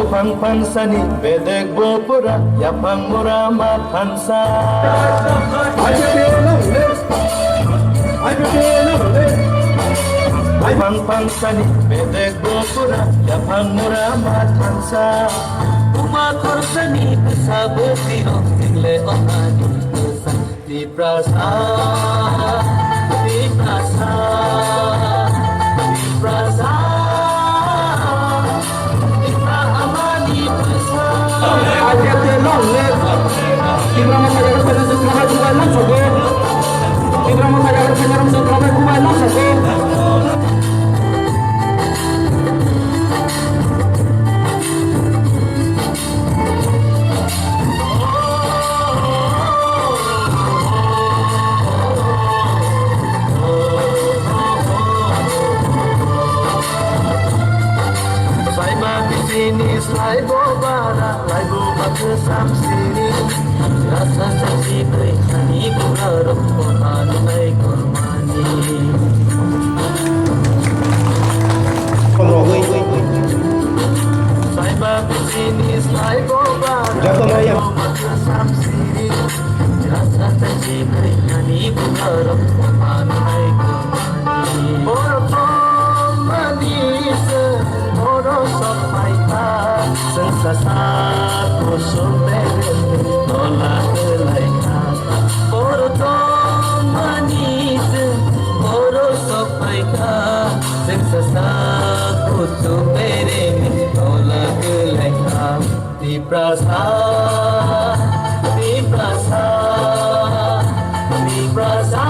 pang pansani bedek bopura yapang muramat hansa pang pansani bedek bopura yapang muramat hansa umakor sani kasabuti o tingle o ani kesan di prasa di prasa di prasa Lai bobara, lai bobat kesam sini. Rasa caci kani kurang kohan lai kormani. Sai babi sini, lai bobara, lai bobat kesam sini. Rasa caci kani kurang kohan lai kormani. Orang manis, orang sampai sensasako sumbere tolak laika orto manis oro sopaika sensasako sumbere tolak laika di prasa di prasa di prasa